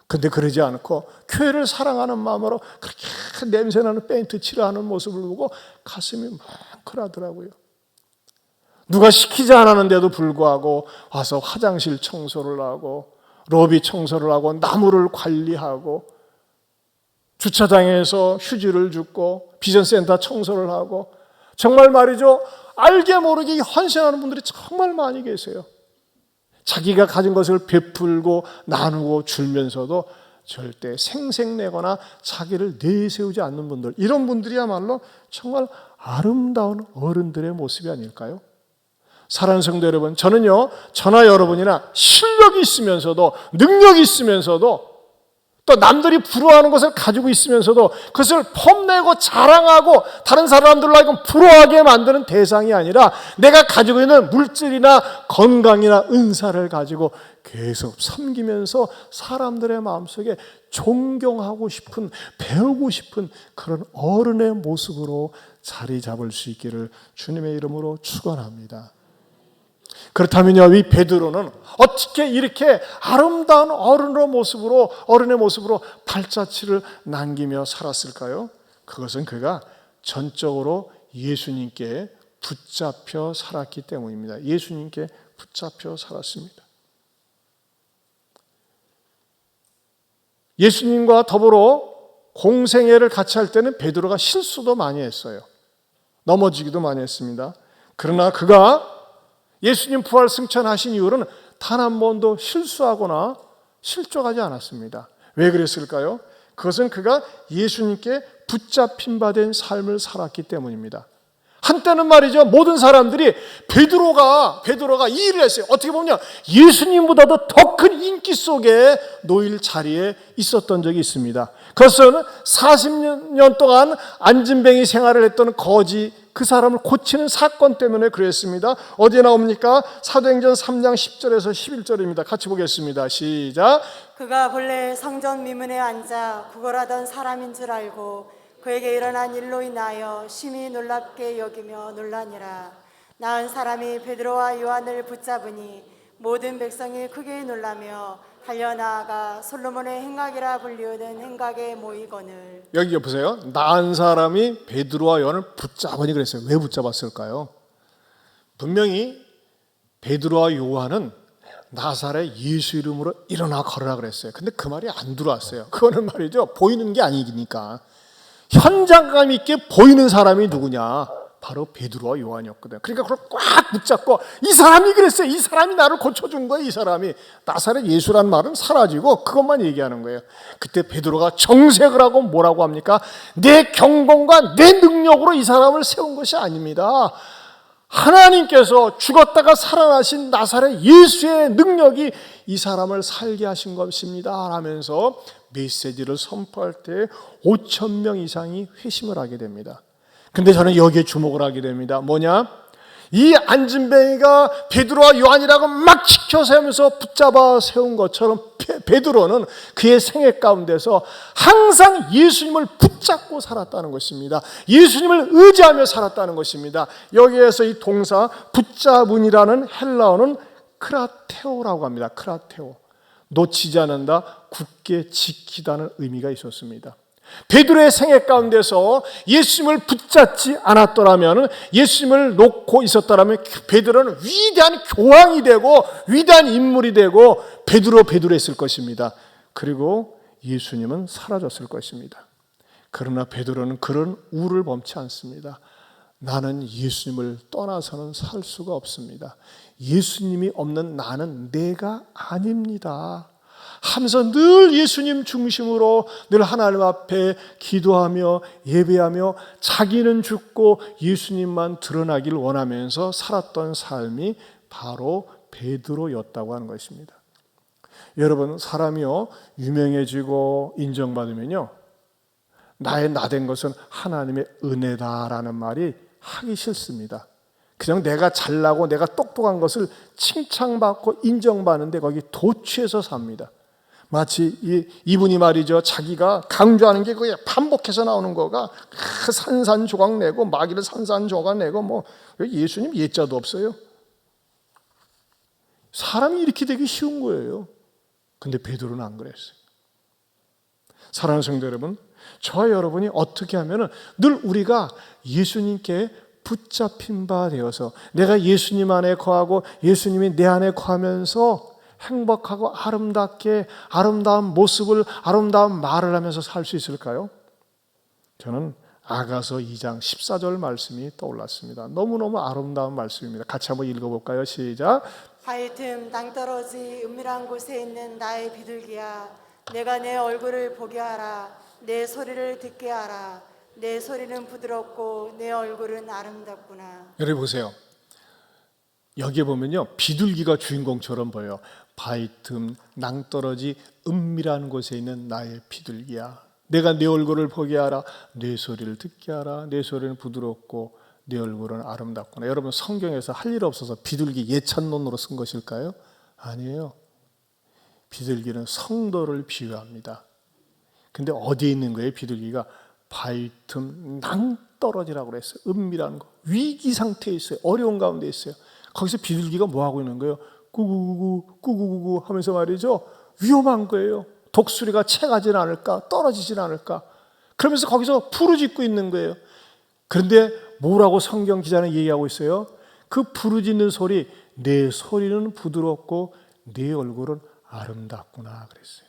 근데 그러지 않고 교회를 사랑하는 마음으로 그렇게 냄새나는 페인트 칠하는 모습을 보고 가슴이 뭉클하더라고요. 누가 시키지 않았는데도 불구하고 와서 화장실 청소를 하고 로비 청소를 하고 나무를 관리하고 주차장에서 휴지를 줍고 비전센터 청소를 하고, 정말 말이죠, 알게 모르게 헌신하는 분들이 정말 많이 계세요. 자기가 가진 것을 베풀고 나누고 줄면서도 절대 생색내거나 자기를 내세우지 않는 분들, 이런 분들이야말로 정말 아름다운 어른들의 모습이 아닐까요? 사랑하는 성도 여러분, 저는요, 저나 여러분이나 실력이 있으면서도, 능력이 있으면서도, 또 남들이 부러워하는 것을 가지고 있으면서도 그것을 폼내고 자랑하고 다른 사람들로 하여금 부러워하게 만드는 대상이 아니라, 내가 가지고 있는 물질이나 건강이나 은사를 가지고 계속 섬기면서 사람들의 마음속에 존경하고 싶은, 배우고 싶은 그런 어른의 모습으로 자리 잡을 수 있기를 주님의 이름으로 축원합니다. 그렇다면요, 이 베드로는 어떻게 이렇게 아름다운 어른의 모습으로 발자취를 남기며 살았을까요? 그것은 그가 전적으로 예수님께 붙잡혀 살았기 때문입니다. 예수님께 붙잡혀 살았습니다. 예수님과 더불어 공생애를 같이 할 때는 베드로가 실수도 많이 했어요. 넘어지기도 많이 했습니다. 그러나 그가 예수님 부활 승천하신 이후로는 단 한 번도 실수하거나 실족하지 않았습니다. 왜 그랬을까요? 그것은 그가 예수님께 붙잡힌 바 된 삶을 살았기 때문입니다. 한때는 말이죠, 모든 사람들이 베드로가 이 일을 했어요. 어떻게 보면 예수님보다도 더 큰 인기 속에 놓일 자리에 있었던 적이 있습니다. 그것은 40년 동안 안진뱅이 생활을 했던 거지, 그 사람을 고치는 사건 때문에 그랬습니다. 어디에 나옵니까? 사도행전 3장 10절에서 11절입니다. 같이 보겠습니다. 시작. 그가 본래 성전 미문에 앉아 구걸하던 사람인 줄 알고 그에게 일어난 일로 인하여 심히 놀랍게 여기며 놀라니라. 나은 사람이 베드로와 요한을 붙잡으니 모든 백성이 크게 놀라며 달려나아가 솔로몬의 행각이라 불리우는 행각에 모이거늘. 여기 보세요. 나은 사람이 베드로와 요한을 붙잡으니 그랬어요. 왜 붙잡았을까요? 분명히 베드로와 요한은 나사렛 예수 이름으로 일어나 걸으라 그랬어요. 근데 그 말이 안 들어왔어요. 그거는 말이죠, 보이는 게 아니니까. 현장감 있게 보이는 사람이 누구냐? 바로 베드로와 요한이었거든요. 그러니까 그걸 꽉 붙잡고, 이 사람이 그랬어요. 이 사람이 나를 고쳐준 거예요. 이 사람이. 나사렛 예수란 말은 사라지고 그것만 얘기하는 거예요. 그때 베드로가 정색을 하고 뭐라고 합니까? 내 경건과 내 능력으로 이 사람을 세운 것이 아닙니다. 하나님께서 죽었다가 살아나신 나사렛 예수의 능력이 이 사람을 살게 하신 것입니다 하면서 메시지를 선포할 때 5,000명 이상이 회심을 하게 됩니다. 근데 저는 여기에 주목을 하게 됩니다. 뭐냐? 이 안진뱅이가 베드로와 요한이라고 막 지켜 세우면서 붙잡아 세운 것처럼 베드로는 그의 생애 가운데서 항상 예수님을 붙잡고 살았다는 것입니다. 예수님을 의지하며 살았다는 것입니다. 여기에서 이 동사 붙잡은이라는 헬라어는 크라테오라고 합니다. 크라테오. 놓치지 않는다, 굳게 지키다는 의미가 있었습니다. 베드로의 생애 가운데서 예수님을 붙잡지 않았더라면, 예수님을 놓고 있었더라면 베드로는 위대한 교황이 되고 위대한 인물이 되고 베드로 했을 것입니다. 그리고 예수님은 사라졌을 것입니다. 그러나 베드로는 그런 우를 범치 않습니다. 나는 예수님을 떠나서는 살 수가 없습니다. 예수님이 없는 나는 내가 아닙니다 하면서 늘 예수님 중심으로 늘 하나님 앞에 기도하며 예배하며 자기는 죽고 예수님만 드러나길 원하면서 살았던 삶이 바로 베드로였다고 하는 것입니다. 여러분, 사람이요 유명해지고 인정받으면요 나의 나된 것은 하나님의 은혜다라는 말이 하기 싫습니다. 그냥 내가 잘나고 내가 똑똑한 것을 칭찬받고 인정받는데 거기 도취해서 삽니다. 마치 이분이 말이죠, 자기가 강조하는 게 그게 반복해서 나오는 거가 산산조각 내고 마귀를 산산조각 내고 뭐 예수님 예자도 없어요. 사람이 이렇게 되기 쉬운 거예요. 근데 베드로는 안 그랬어요. 사랑하는 성도 여러분, 저와 여러분이 어떻게 하면 늘 우리가 예수님께 붙잡힌 바 되어서 내가 예수님 안에 거하고 예수님이 내 안에 거하면서 행복하고 아름답게 아름다운 모습을 아름다운 말을 하면서 살 수 있을까요? 저는 아가서 2장 14절 말씀이 떠올랐습니다. 너무너무 아름다운 말씀입니다. 같이 한번 읽어볼까요? 시작. 바위 틈 낭떠러지 은밀한 곳에 있는 나의 비둘기야, 내가 내 얼굴을 보게 하라. 내 소리를 듣게 하라. 내 소리는 부드럽고 내 얼굴은 아름답구나. 여러분 보세요. 여기에 보면요 비둘기가 주인공처럼 보여요. 바위 틈 낭떠러지 은밀한 곳에 있는 나의 비둘기야, 내가 내 얼굴을 보게 하라. 내 소리를 듣게 하라. 내 소리는 부드럽고 내 얼굴은 아름답구나. 여러분, 성경에서 할 일 없어서 비둘기 예찬론으로 쓴 것일까요? 아니에요. 비둘기는 성도를 비유합니다. 근데 어디에 있는 거예요? 비둘기가 바위 틈 낭떠러지라고 그랬어요. 은밀한 거, 위기 상태에 있어요. 어려운 가운데 있어요. 거기서 비둘기가 뭐 하고 있는 거예요? 꾸구구구 꾸구구구 하면서 말이죠, 위험한 거예요. 독수리가 채가지는 않을까, 떨어지진 않을까, 그러면서 거기서 부르짖고 있는 거예요. 그런데 뭐라고 성경 기자는 얘기하고 있어요? 그 부르짖는 소리, 내 소리는 부드럽고 내 얼굴은 아름답구나 그랬어요.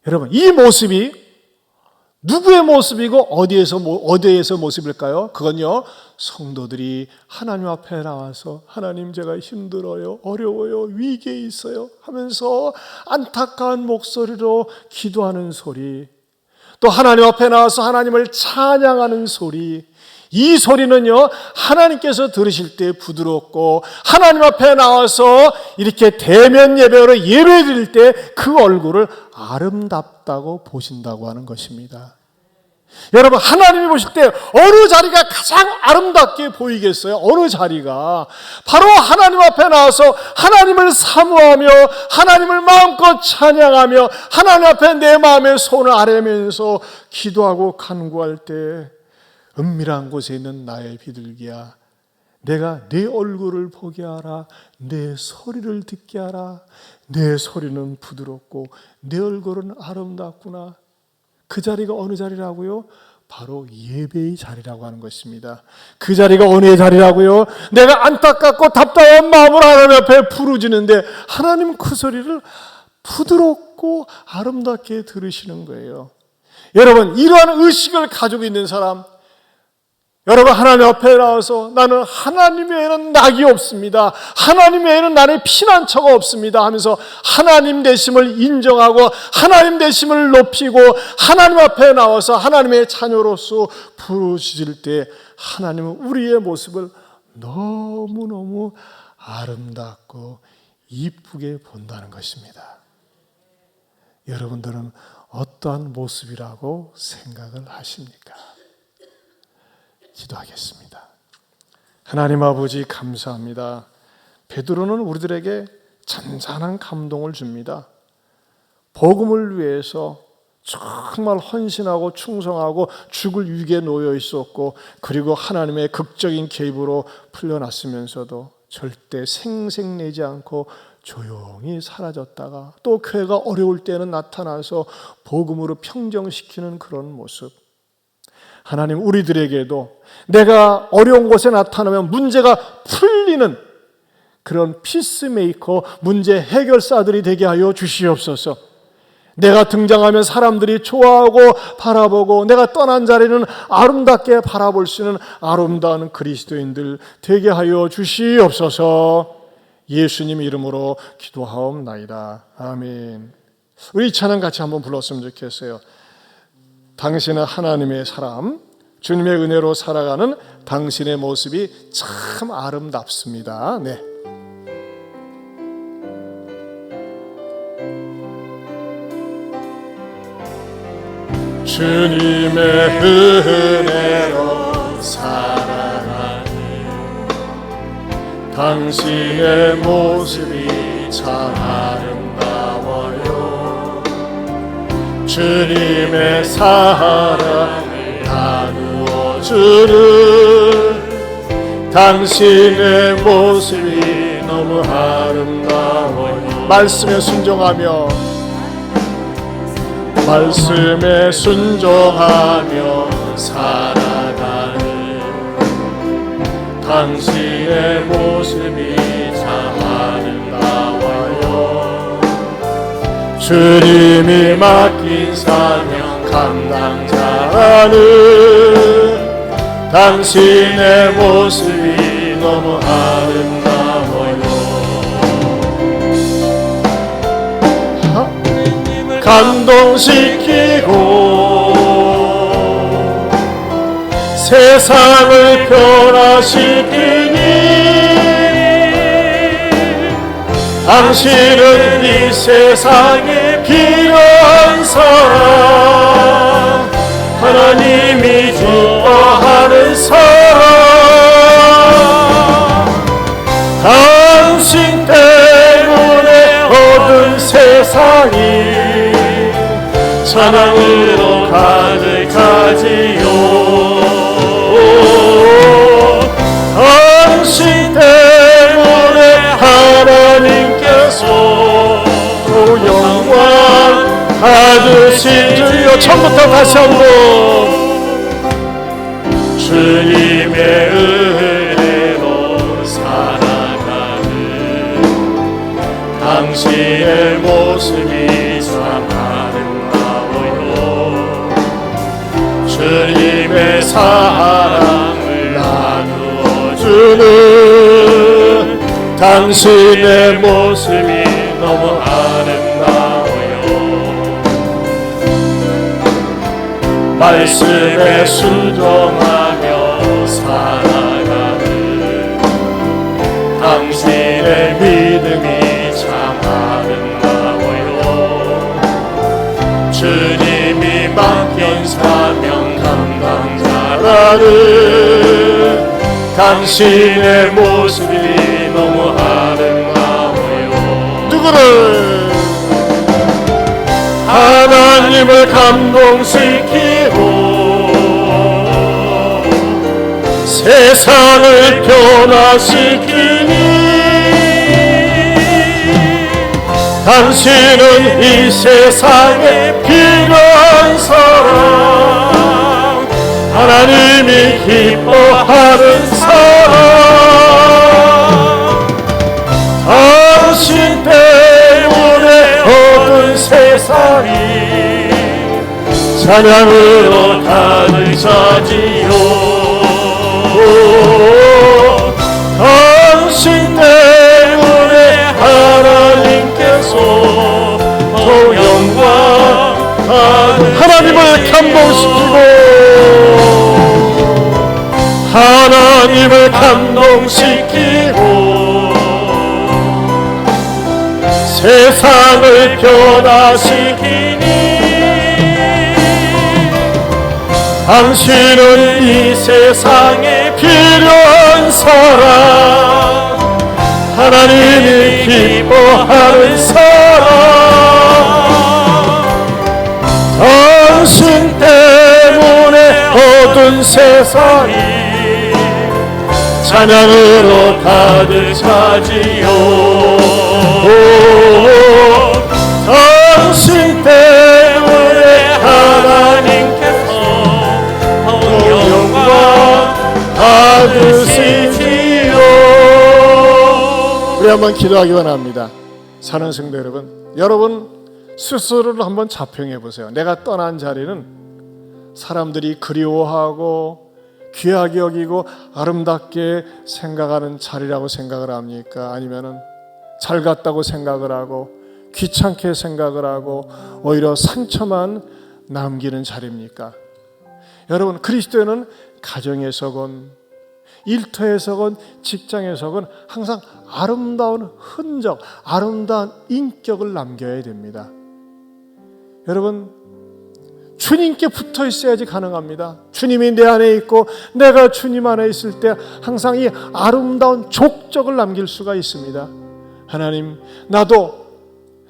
여러분, 이 모습이 누구의 모습이고 어디에서 모습일까요? 그건요, 성도들이 하나님 앞에 나와서 하나님 제가 힘들어요, 어려워요, 위기에 있어요 하면서 안타까운 목소리로 기도하는 소리, 또 하나님 앞에 나와서 하나님을 찬양하는 소리, 이 소리는요 하나님께서 들으실 때 부드럽고 하나님 앞에 나와서 이렇게 대면 예배로 예배 드릴 때 그 얼굴을 아름답다고 보신다고 하는 것입니다. 여러분, 하나님이 보실 때 어느 자리가 가장 아름답게 보이겠어요? 어느 자리가? 바로 하나님 앞에 나와서 하나님을 사모하며 하나님을 마음껏 찬양하며 하나님 앞에 내 마음의 손을 아뢰면서 기도하고 간구할 때, 은밀한 곳에 있는 나의 비둘기야, 내가 내 얼굴을 보게 하라. 내 소리를 듣게 하라. 내 소리는 부드럽고 내 얼굴은 아름답구나. 그 자리가 어느 자리라고요? 바로 예배의 자리라고 하는 것입니다. 그 자리가 어느 자리라고요? 내가 안타깝고 답답한 마음으로 하나님 앞에 부르짖는데 하나님 그 소리를 부드럽고 아름답게 들으시는 거예요. 여러분, 이러한 의식을 가지고 있는 사람, 여러분, 하나님 앞에 나와서 나는 하나님 외에는 낙이 없습니다, 하나님 외에는 나의 피난처가 없습니다 하면서 하나님 되심을 인정하고 하나님 되심을 높이고 하나님 앞에 나와서 하나님의 자녀로서 부르짖을 때 하나님은 우리의 모습을 너무너무 아름답고 이쁘게 본다는 것입니다. 여러분들은 어떠한 모습이라고 생각을 하십니까? 기도하겠습니다. 하나님 아버지, 감사합니다. 베드로는 우리들에게 잔잔한 감동을 줍니다. 복음을 위해서 정말 헌신하고 충성하고 죽을 위기에 놓여 있었고, 그리고 하나님의 극적인 개입으로 풀려났으면서도 절대 생색내지 않고 조용히 사라졌다가 또 교회가 어려울 때는 나타나서 복음으로 평정시키는 그런 모습, 하나님, 우리들에게도 내가 어려운 곳에 나타나면 문제가 풀리는 그런 피스메이커, 문제 해결사들이 되게 하여 주시옵소서. 내가 등장하면 사람들이 좋아하고 바라보고 내가 떠난 자리는 아름답게 바라볼 수 있는 아름다운 그리스도인들 되게 하여 주시옵소서. 예수님 이름으로 기도하옵나이다. 아멘. 우리 찬양 같이 한번 불렀으면 좋겠어요. 당신은 하나님의 사람, 주님의 은혜로 살아가는 당신의 모습이 참 아름답습니다. 네. 주님의 은혜로 살아가니 당신의 모습이 참 아름다워요. 주님의 사랑을 나누어 주는 당신의 모습이 너무 아름다워요. 말씀에 순종하며 살아가는 당신의 모습이 참 아름다워요. 주님이 맡긴 사명 감당자라는 당신의 모습이 너무 아름다워요. 감동시키고 세상을 변화시키니 당신은 이 세상에 필요한 사람, 하나님이 좋아하는 사람, 당신 때문에 얻은 세상이 사랑으로 가득하지요. 당신 때문에 하나님께서 또 영광 받으신 주여. 처음부터 다시 한번 주님의 은혜로 살아가는 당신의 모습이 참 주님의 사랑을 나누어 주는 당신의 모습이 너무 아름다워요. 말씀에 순종하며 살아가는 당신의 믿음이 참 아름다워요. 주님이 맡긴 사명 감당자라는 당신의 모습이 너무 아름다워요. 누구를? 하나님을 감동시키고 세상을 변화시키니 당신은 이 세상에 필요한 사람, 하나님이 기뻐하는 사람, 당신 때문에 얻은 세상이 찬양으로 가득 차지요. 당신 때문에 하나님께서 더 영광 하나님을 감동시키고 하나님을 감동시키고 세상을 변화시키니 당신은 이 세상에 필요한 사람, 하나님이 기뻐하는 사람, 당신 때문에 얻은 세상이 찬양으로 가득 차지요. 당신 때문에 하나님께서 영광 받으시지요. 우리 한번 기도하기 원합니다. 사는 성도 여러분, 여러분 스스로를 한번 자평해 보세요. 내가 떠난 자리는 사람들이 그리워하고 귀하게 여기고 아름답게 생각하는 자리라고 생각을 합니까? 아니면은 잘 갔다고 생각을 하고 귀찮게 생각을 하고 오히려 상처만 남기는 자리입니까? 여러분, 그리스도인은 가정에서건 일터에서건 직장에서건 항상 아름다운 흔적, 아름다운 인격을 남겨야 됩니다. 여러분, 주님께 붙어 있어야지 가능합니다. 주님이 내 안에 있고 내가 주님 안에 있을 때 항상 이 아름다운 족적을 남길 수가 있습니다. 하나님, 나도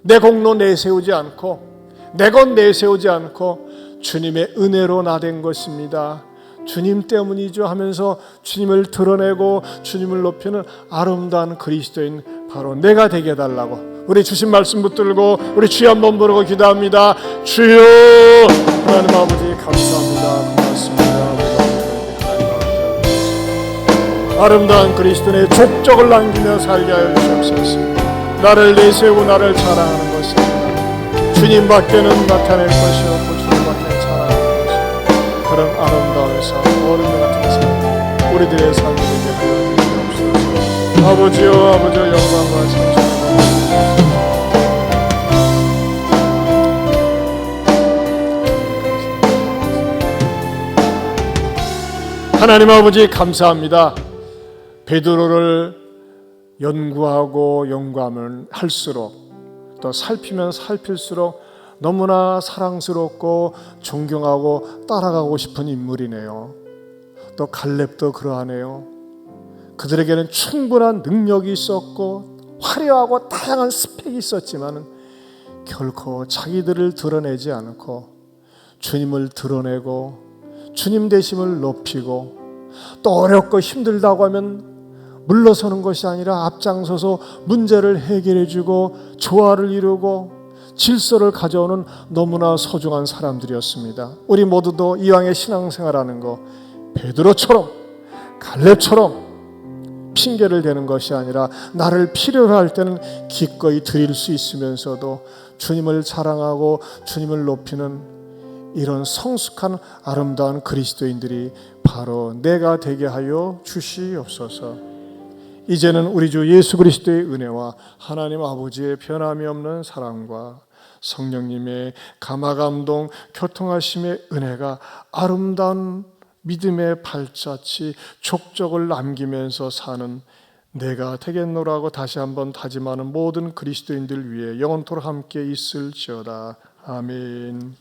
내 공로 내세우지 않고 내 것 내세우지 않고 주님의 은혜로 나된 것입니다. 주님 때문이죠 하면서 주님을 드러내고 주님을 높이는 아름다운 그리스도인 바로 내가 되게 해달라고 우리 주신 말씀 붙들고 우리 주여 한번 부르고 기도합니다. 주여, 하나님 아버지 감사합니다. 고맙습니다. 아름다운 그리스도의 족적을 남기며 살게 하여 주옵소서. 나를 내세우고 나를 자랑하는 것입니다. 주님밖에는 나타낼 것이 없고 주님밖에 자랑하는 것입니다. 그런 아름다운 삶, 어른들 같은 삶, 우리들의 삶이 되게 하여 주옵소서. 아버지여, 아버지여, 영광과 찬송을 하나님 아버지 감사합니다. 베드로를 연구하고 연구하면 할수록 또 살피면 살필수록 너무나 사랑스럽고 존경하고 따라가고 싶은 인물이네요. 또 갈렙도 그러하네요. 그들에게는 충분한 능력이 있었고 화려하고 다양한 스펙이 있었지만 결코 자기들을 드러내지 않고 주님을 드러내고 주님 되심을 높이고 또 어렵고 힘들다고 하면 물러서는 것이 아니라 앞장서서 문제를 해결해주고 조화를 이루고 질서를 가져오는 너무나 소중한 사람들이었습니다. 우리 모두도 이왕의 신앙생활하는 거 베드로처럼 갈렙처럼 핑계를 대는 것이 아니라 나를 필요로 할 때는 기꺼이 드릴 수 있으면서도 주님을 자랑하고 주님을 높이는 이런 성숙한 아름다운 그리스도인들이 바로 내가 되게 하여 주시옵소서. 이제는 우리 주 예수 그리스도의 은혜와 하나님 아버지의 변함이 없는 사랑과 성령님의 감화감동 교통하심의 은혜가 아름다운 믿음의 발자취 족적을 남기면서 사는 내가 되겠노라고 다시 한번 다짐하는 모든 그리스도인들 위해 영원토록 함께 있을지어다. 아멘.